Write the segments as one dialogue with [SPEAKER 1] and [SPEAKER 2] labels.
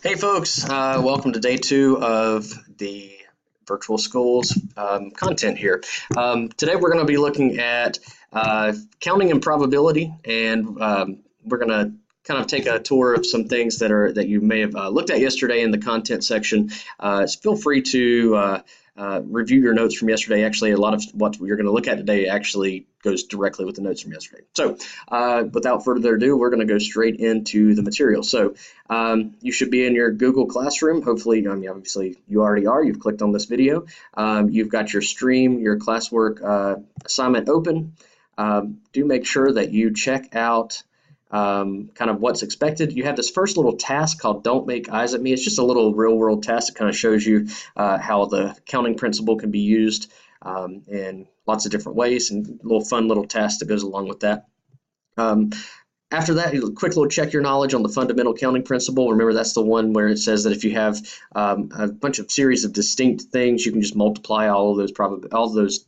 [SPEAKER 1] Hey folks, welcome to day 2 of the virtual schools content here. Today we're going to be looking at counting and probability, and we're going to kind of take a tour of some things that you may have looked at yesterday in the content section. Feel free to review your notes from yesterday. Actually, a lot of what you're going to look at today actually goes directly with the notes from yesterday. So without further ado, we're going to go straight into the material. So you should be in your Google Classroom. Hopefully, obviously you already are. You've clicked on this video. You've got your stream, your classwork assignment open. Do make sure that you check out kind of what's expected. You have this first little task called "Don't Make Eyes at Me." It's just a little real-world task that kind of shows you how the counting principle can be used in lots of different ways, and a little fun little task that goes along with that. After that, you quick little check your knowledge on the fundamental counting principle. Remember, that's the one where it says that if you have a bunch of series of distinct things, you can just multiply all of those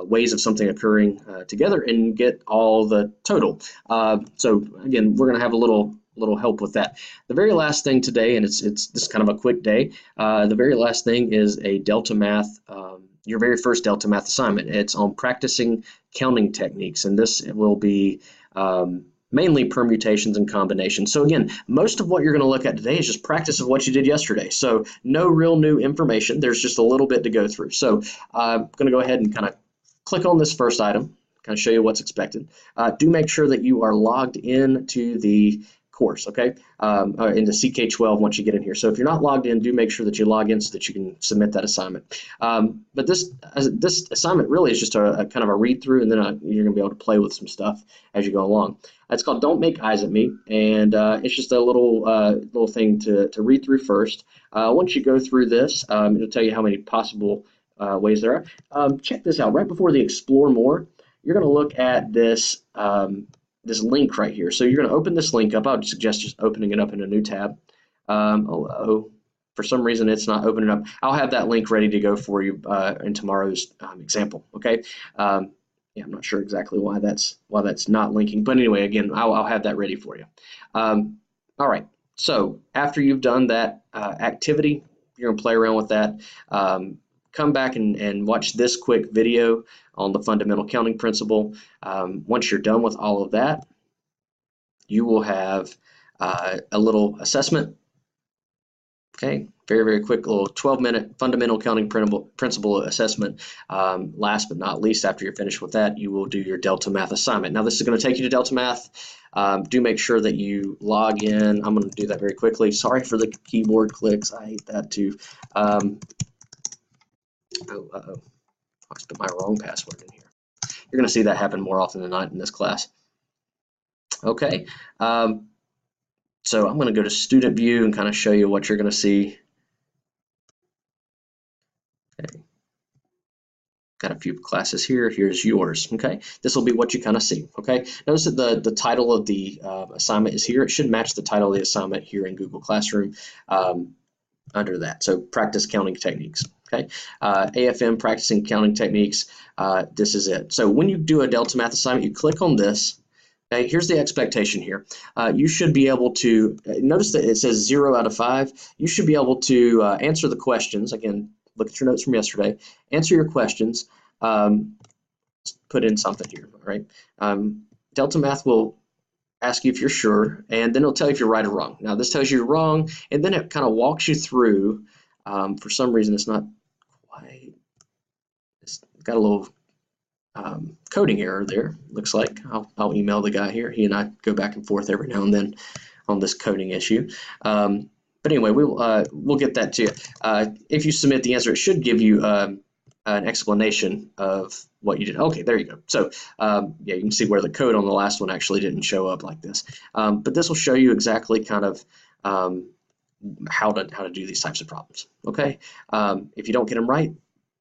[SPEAKER 1] ways of something occurring together and get all the total. So again, we're going to have a little help with that. The very last thing today, and this kind of a quick day. The very last thing is a Delta Math. Your very first Delta Math assignment. It's on practicing counting techniques, and this will be mainly permutations and combinations. So again, most of what you're going to look at today is just practice of what you did yesterday. So no real new information. There's just a little bit to go through. So I'm going to go ahead and kind of click on this first item, kind of show you what's expected. Do make sure that you are logged in to the course, okay, into CK12 once you get in here. So if you're not logged in, do make sure that you log in so that you can submit that assignment. But this assignment really is just a kind of a read through, and then you're going to be able to play with some stuff as you go along. It's called "Don't Make Eyes at Me," and it's just a little thing to read through first. Once you go through this, it'll tell you how many possible ways there are. Check this out. Right before the Explore More, you're going to look at this this link right here. So you're going to open this link up. I would suggest just opening it up in a new tab. For some reason it's not opening up. I'll have that link ready to go for you in tomorrow's example. Okay. Yeah, I'm not sure exactly why that's not linking, but anyway, again, I'll have that ready for you. All right. So after you've done that activity, you're going to play around with that. Come back and watch this quick video on the fundamental counting principle. Once you're done with all of that, you will have a little assessment. Okay, very quick little 12-minute fundamental counting principle assessment. Last but not least, after you're finished with that, you will do your Delta Math assignment. Now this is going to take you to Delta Math. Do make sure that you log in. I'm going to do that very quickly. Sorry for the keyboard clicks. I hate that too. I put my wrong password in here. You're going to see that happen more often than not in this class. Okay, so I'm going to go to student view and kind of show you what you're going to see. Okay. Got a few classes here. Here's yours. Okay, this will be what you kind of see. Okay, notice that the title of the assignment is here. It should match the title of the assignment here in Google Classroom under that. So practice counting techniques. Okay, AFM, practicing counting techniques. This is it. So when you do a Delta Math assignment, you click on this. Okay, here's the expectation here. You should be able to notice that it says 0 out of 5. You should be able to answer the questions. Again, look at your notes from yesterday. Answer your questions. Put in something here. All right. Delta Math will ask you if you're sure, and then it'll tell you if you're right or wrong. Now this tells you you're wrong, and then it kind of walks you through. For some reason, it's not quite. It's got a little coding error there. Looks like I'll email the guy here. He and I go back and forth every now and then on this coding issue. But anyway, we'll get that to you. If you submit the answer, it should give you an explanation of what you did. Okay, there you go. So yeah, you can see where the code on the last one actually didn't show up like this. But this will show you exactly kind of how to do these types of problems. Okay, if you don't get them right,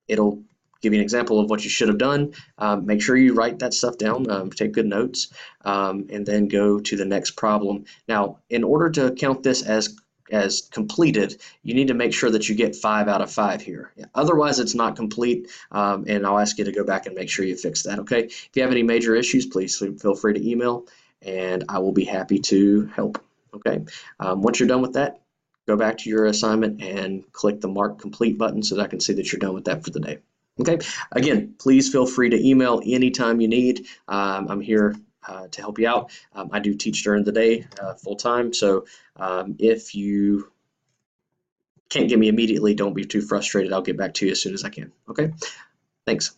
[SPEAKER 1] it'll give you an example of what you should have done. Make sure you write that stuff down, take good notes, and then go to the next problem. Now, in order to count this as completed, you need to make sure that you get 5 out of 5 here. Otherwise, it's not complete, and I'll ask you to go back and make sure you fix that, okay? If you have any major issues, please feel free to email, and I will be happy to help, okay? Once you're done with that, go back to your assignment and click the Mark Complete button so that I can see that you're done with that for the day. Okay, again, please feel free to email anytime you need. I'm here to help you out. I do teach during the day full time, so if you can't get me immediately, don't be too frustrated. I'll get back to you as soon as I can. Okay, thanks.